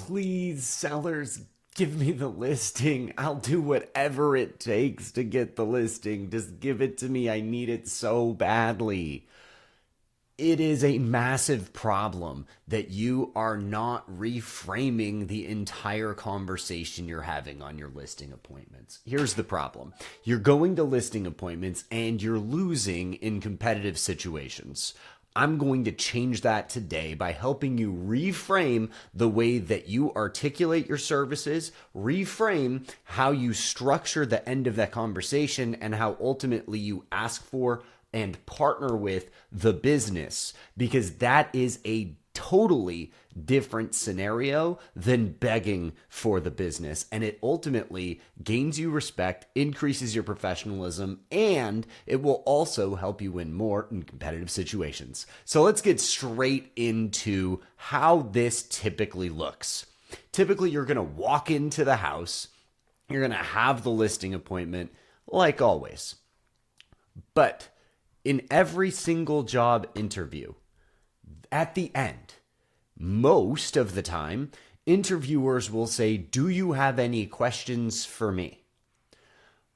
please, sellers, give me the listing. I'll do whatever it takes to get the listing. Just give it to me. I need it so badly. It is a massive problem that you are not reframing the entire conversation you're having on your listing appointments. Here's the problem. You're going to listing appointments and you're losing in competitive situations. I'm going to change that today by helping you reframe the way that you articulate your services, reframe how you structure the end of that conversation, and how ultimately you ask for and partner with the business, because that is a totally different scenario than begging for the business. And it ultimately gains you respect, increases your professionalism, and it will also help you win more in competitive situations. So let's get straight into how this typically looks. Typically, you're going to walk into the house, you're going to have the listing appointment like always. But in every single job interview, at the end, most of the time, interviewers will say, "Do you have any questions for me?"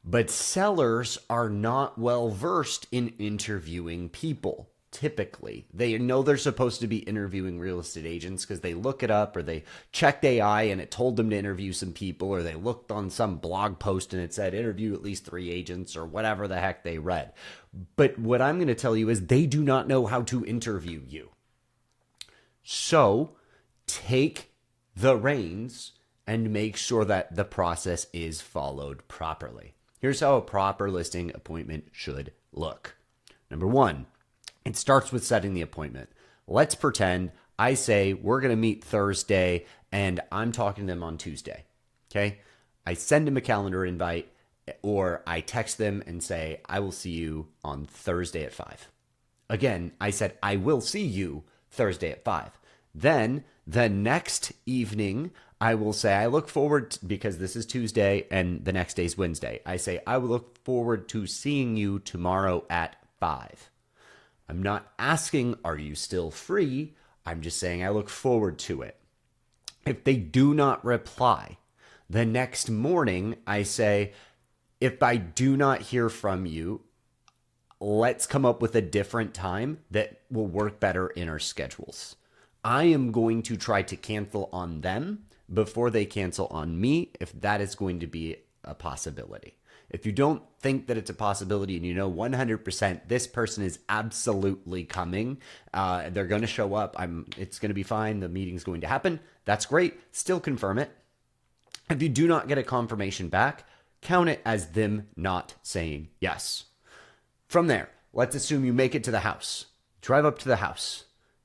But sellers are not well versed in interviewing people. Typically, they know they're supposed to be interviewing real estate agents because they look it up, or they checked AI and it told them to interview some people, or they looked on some blog post and it said interview at least 3 agents, or whatever the heck they read. But what I'm going to tell you is they do not know how to interview you. So take the reins and make sure that the process is followed properly. Here's how a proper listing appointment should look. Number 1, it starts with setting the appointment. Let's pretend I say we're going to meet Thursday and I'm talking to them on Tuesday. Okay? I send them a calendar invite, or I text them and say, I will see you on Thursday at 5. Again, I said, I will see you Thursday at 5. Then the next evening, I will say, I look forward to, because this is Tuesday and the next day is Wednesday. I say, I will look forward to seeing you tomorrow at 5. I'm not asking, are you still free? I'm just saying I look forward to it. If they do not reply, the next morning I say, if I do not hear from you, let's come up with a different time that will work better in our schedules. I am going to try to cancel on them before they cancel on me, if that is going to be a possibility. If you don't think that it's a possibility and you know 100% this person is absolutely coming, they're going to show up, it's going to be fine, the meeting's going to happen, that's great, still confirm it. If you do not get a confirmation back, count it as them not saying yes. From there, let's assume you make it to the house, drive up to the house,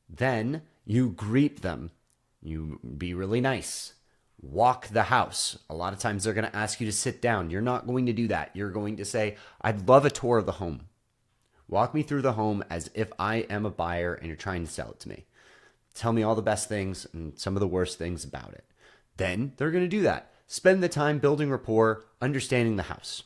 then you greet them, you be really nice. Walk the house. A lot of times they're going to ask you to sit down. You're not going to do that. You're going to say, I'd love a tour of the home. Walk me through the home as if I am a buyer and you're trying to sell it to me. Tell me all the best things and some of the worst things about it. Then they're going to do that. Spend the time building rapport, understanding the house.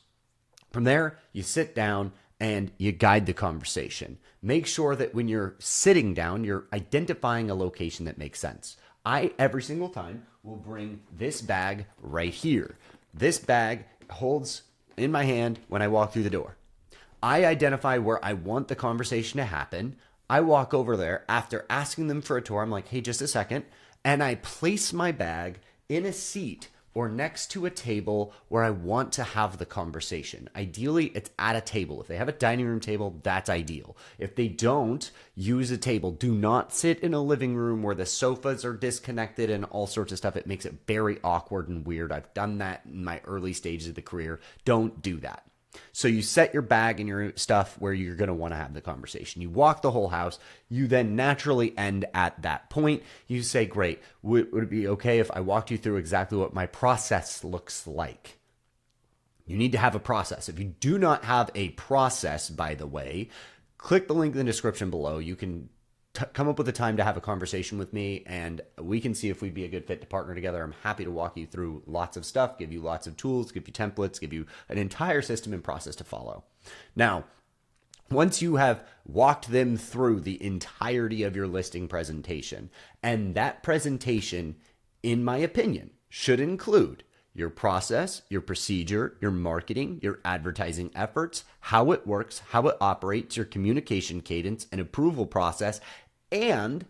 From there, you sit down and you guide the conversation. Make sure that when you're sitting down, you're identifying a location that makes sense. I, every single time, will bring this bag right here. This bag holds in my hand when I walk through the door. I identify where I want the conversation to happen. I walk over there after asking them for a tour. I'm like, hey, just a second. And I place my bag in a seat or next to a table where I want to have the conversation. Ideally, it's at a table. If they have a dining room table, that's ideal. If they don't, use a table. Do not sit in a living room where the sofas are disconnected and all sorts of stuff. It makes it very awkward and weird. I've done that in my early stages of the career. Don't do that. So you set your bag and your stuff where you're going to want to have the conversation. You walk the whole house. You then naturally end at that point. You say, great, would it be okay if I walked you through exactly what my process looks like? You need to have a process. If you do not have a process, by the way, click the link in the description below. You can come up with a time to have a conversation with me, and we can see if we'd be a good fit to partner together. I'm happy to walk you through lots of stuff, give you lots of tools, give you templates, give you an entire system and process to follow. Now, once you have walked them through the entirety of your listing presentation, and that presentation in my opinion, should include your process, your procedure, your marketing, your advertising efforts, how it works, how it operates, your communication cadence and approval process, and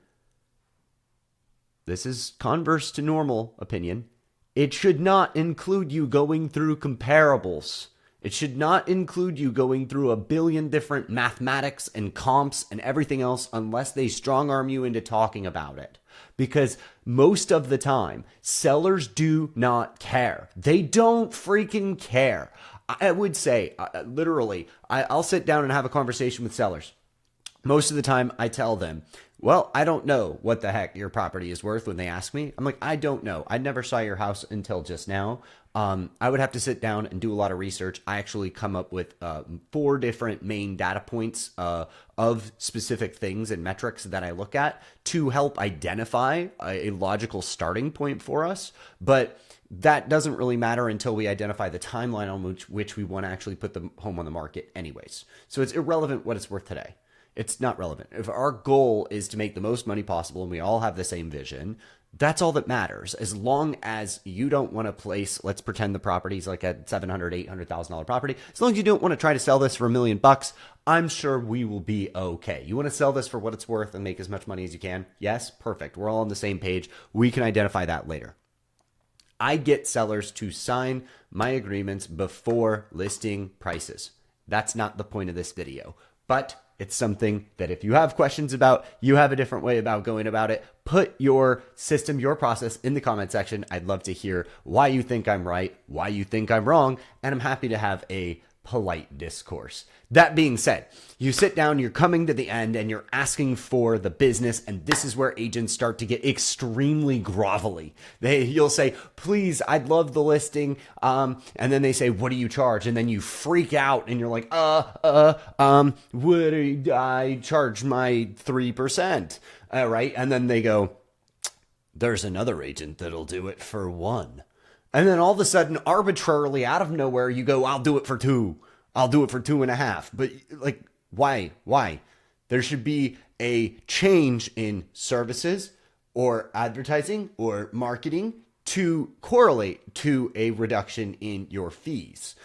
this is converse to normal opinion, it should not include you going through comparables. It should not include you going through a billion different mathematics and comps and everything else unless they strong arm you into talking about it. Because most of the time, sellers do not care. They don't freaking care. I would say, literally, I'll sit down and have a conversation with sellers. Most of the time, I tell them, well, I don't know what the heck your property is worth when they ask me. I'm like, I don't know. I never saw your house until just now. I would have to sit down and do a lot of research. I actually come up with 4 different main data points of specific things and metrics that I look at to help identify a logical starting point for us. But that doesn't really matter until we identify the timeline on which we want to actually put the home on the market anyways. So it's irrelevant what it's worth today. It's not relevant. If our goal is to make the most money possible and we all have the same vision, that's all that matters. As long as you don't want to place, let's pretend the property's like a $700,000, $800,000 property. As long as you don't want to try to sell this for $1 million, I'm sure we will be okay. You want to sell this for what it's worth and make as much money as you can? Yes, perfect. We're all on the same page. We can identify that later. I get sellers to sign my agreements before listing prices. That's not the point of this video, but it's something that if you have questions about, you have a different way about going about it, put your system, your process in the comment section. I'd love to hear why you think I'm right, why you think I'm wrong, and I'm happy to have a polite discourse. That being said, you sit down, you're coming to the end, and you're asking for the business, and this is where agents start to get extremely grovelly. You'll say, please, I'd love the listing, and then they say, what do you charge? And then you freak out, and you're like, would I charge my 3%? Right? And then they go, there's another agent that'll do it for 1. And then all of a sudden, arbitrarily out of nowhere, you go, I'll do it for 2. I'll do it for 2.5. But like, why? There should be a change in services or advertising or marketing to correlate to a reduction in your fees.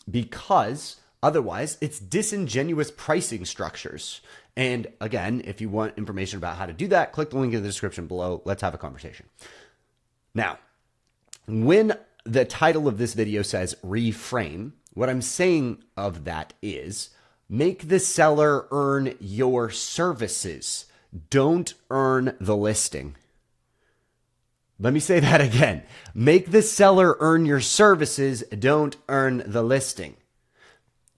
Because otherwise, it's disingenuous pricing structures. And again, if you want information about how to do that, click the link in the description below. Let's have a conversation. Now, when the title of this video says reframe, what I'm saying of that is make the seller earn your services. Don't earn the listing. Let me say that again. Make the seller earn your services. Don't earn the listing.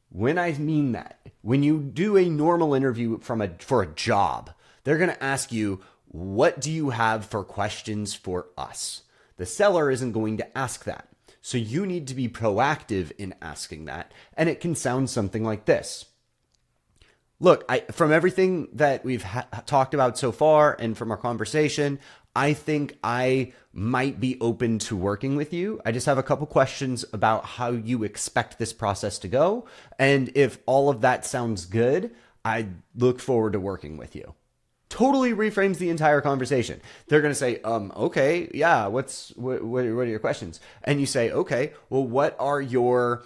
When I mean that, when you do a normal interview for a job, they're going to ask you, what do you have for questions for us? The seller isn't going to ask that. So you need to be proactive in asking that. And it can sound something like this. Look, from everything that we've talked about so far and from our conversation, I think I might be open to working with you. I just have a couple questions about how you expect this process to go. And if all of that sounds good, I look forward to working with you. Totally reframes the entire conversation. They're going to say, okay, yeah, what are your questions? And you say, okay, well, what are your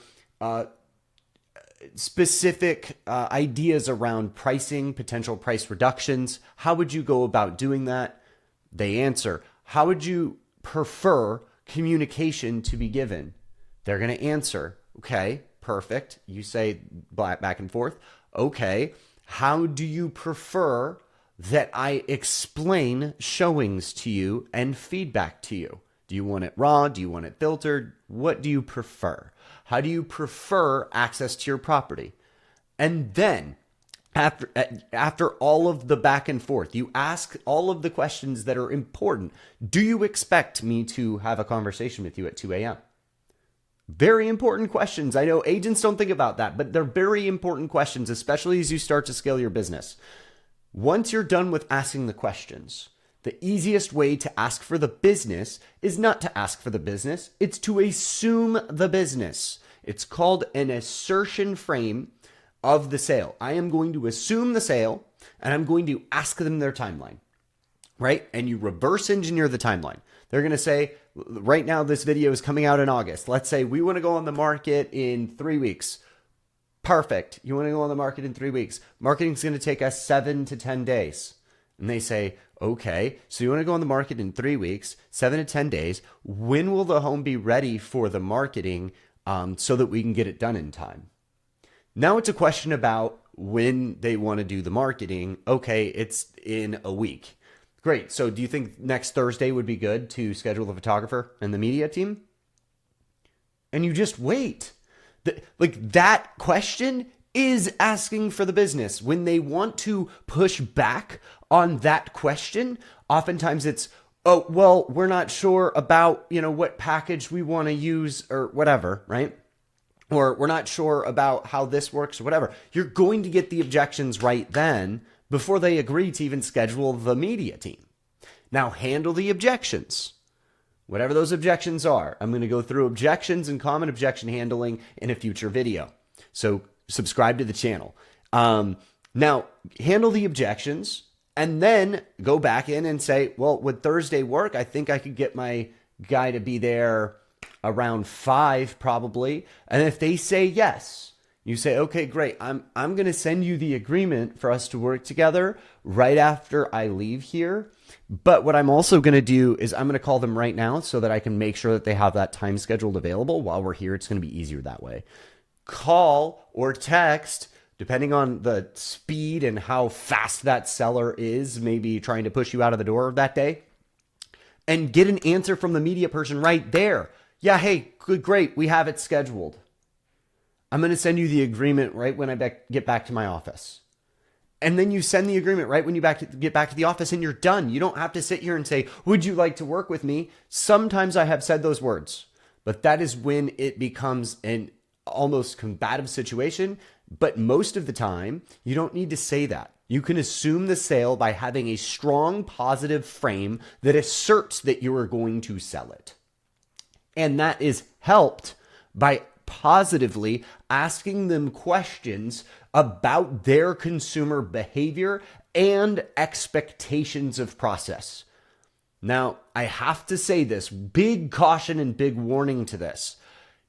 specific ideas around pricing, potential price reductions? How would you go about doing that? They answer, how would you prefer communication to be given? They're going to answer, okay, perfect. You say back and forth. Okay, how do you prefer that I explain showings to you and feedback to you? Do you want it raw? Do you want it filtered? What do you prefer? How do you prefer access to your property? And then after all of the back and forth, you ask all of the questions that are important. Do you expect me to have a conversation with you at 2 a.m.? Very important questions. I know agents don't think about that, but they're very important questions, especially as you start to scale your business. Once you're done with asking the questions, the easiest way to ask for the business is not to ask for the business. It's to assume the business. It's called an assertion frame of the sale. I am going to assume the sale and I'm going to ask them their timeline, right? And you reverse engineer the timeline. They're going to say, right now, this video is coming out in August. Let's say we want to go on the market in 3 weeks. Perfect. You want to go on the market in 3 weeks. Marketing's going to take us 7 to 10 days. And they say, okay, so you want to go on the market in 3 weeks, 7 to 10 days. When will the home be ready for the marketing so that we can get it done in time? Now it's a question about when they want to do the marketing. Okay, it's in a week. Great. So do you think next Thursday would be good to schedule the photographer and the media team? And you just wait. That question is asking for the business. When they want to push back on that question, oftentimes it's, oh, well, we're not sure about, what package we want to use or whatever, right? Or we're not sure about how this works or whatever. You're going to get the objections right then before they agree to even schedule the media team. Now handle the objections. Whatever those objections are. I'm going to go through objections and common objection handling in a future video. So subscribe to the channel. Now handle the objections and then go back in and say, well, would Thursday work? I think I could get my guy to be there around 5 probably. And if they say yes, you say, okay, great. I'm going to send you the agreement for us to work together right after I leave here. But what I'm also going to do is I'm going to call them right now so that I can make sure that they have that time scheduled available while we're here. It's going to be easier that way. Call or text, depending on the speed and how fast that seller is, maybe trying to push you out of the door that day, and get an answer from the media person right there. Yeah, hey, good, great. We have it scheduled. I'm going to send you the agreement right when I get back to my office. And then you send the agreement right when you get back to the office and you're done. You don't have to sit here and say, would you like to work with me? Sometimes I have said those words, but that is when it becomes an almost combative situation. But most of the time, you don't need to say that. You can assume the sale by having a strong positive frame that asserts that you are going to sell it. And that is helped by positively asking them questions about their consumer behavior and expectations of process. Now, I have to say this, big caution and big warning to this.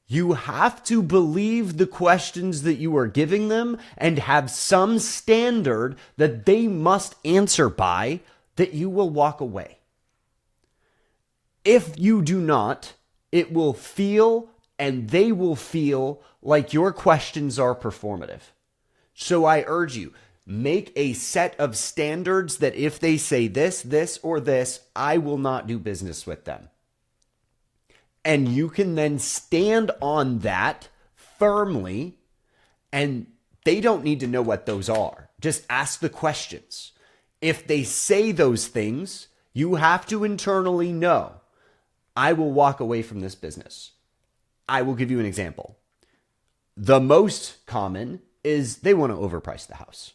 You have to believe the questions that you are giving them and have some standard that they must answer by that you will walk away. If you do not, it will feel and they will feel like your questions are performative. So I urge you, make a set of standards that if they say this, this, or this, I will not do business with them. And you can then stand on that firmly, and they don't need to know what those are. Just ask the questions. If they say those things, you have to internally know, I will walk away from this business. I will give you an example. The most common is they want to overprice the house.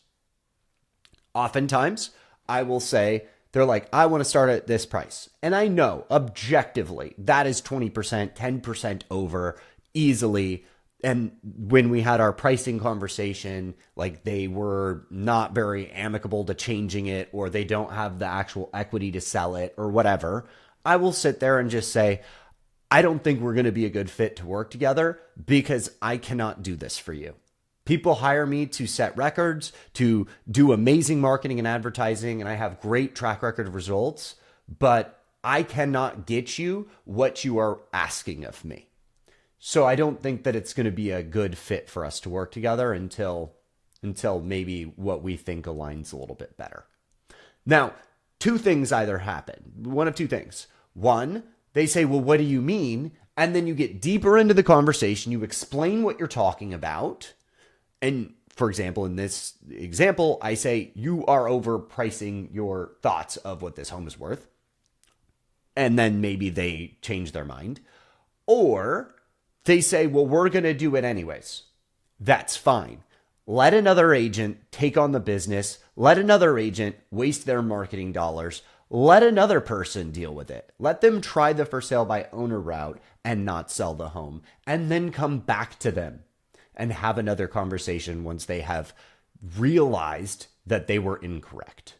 Oftentimes, I will say, they're like, I want to start at this price. And I know objectively that is 20%, 10% over easily. And when we had our pricing conversation, like they were not very amicable to changing it, or they don't have the actual equity to sell it or whatever. I will sit there and just say, I don't think we're going to be a good fit to work together because I cannot do this for you. People hire me to set records, to do amazing marketing and advertising, and I have great track record of results, but I cannot get you what you are asking of me. So I don't think that it's going to be a good fit for us to work together until maybe what we think aligns a little bit better. Now, two things either happen. One of two things. One, they say, well, what do you mean? And then you get deeper into the conversation. You explain what you're talking about. And for example, in this example, I say, you are overpricing your thoughts of what this home is worth. And then maybe they change their mind. Or they say, well, we're going to do it anyways. That's fine. Let another agent take on the business. Let another agent waste their marketing dollars. Let another person deal with it. Let them try the for sale by owner route and not sell the home. And then come back to them and have another conversation once they have realized that they were incorrect.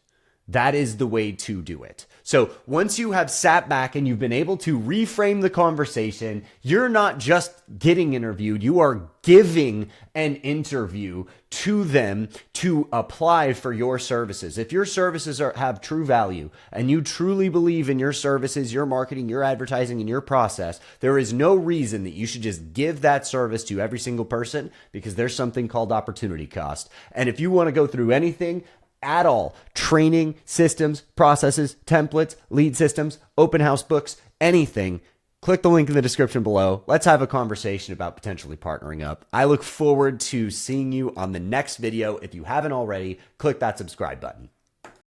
that is the way to do it. So once you have sat back and you've been able to reframe the conversation, you're not just getting interviewed, you are giving an interview to them to apply for your services. If your services have true value and you truly believe in your services, your marketing, your advertising, and your process, there is no reason that you should just give that service to every single person, because there's something called opportunity cost. And if you want to go through anything at all, training, systems, processes, templates, lead systems, open house books, anything, click the link in the description below. Let's have a conversation about potentially partnering up. I look forward to seeing you on the next video. If you haven't already, click that subscribe button.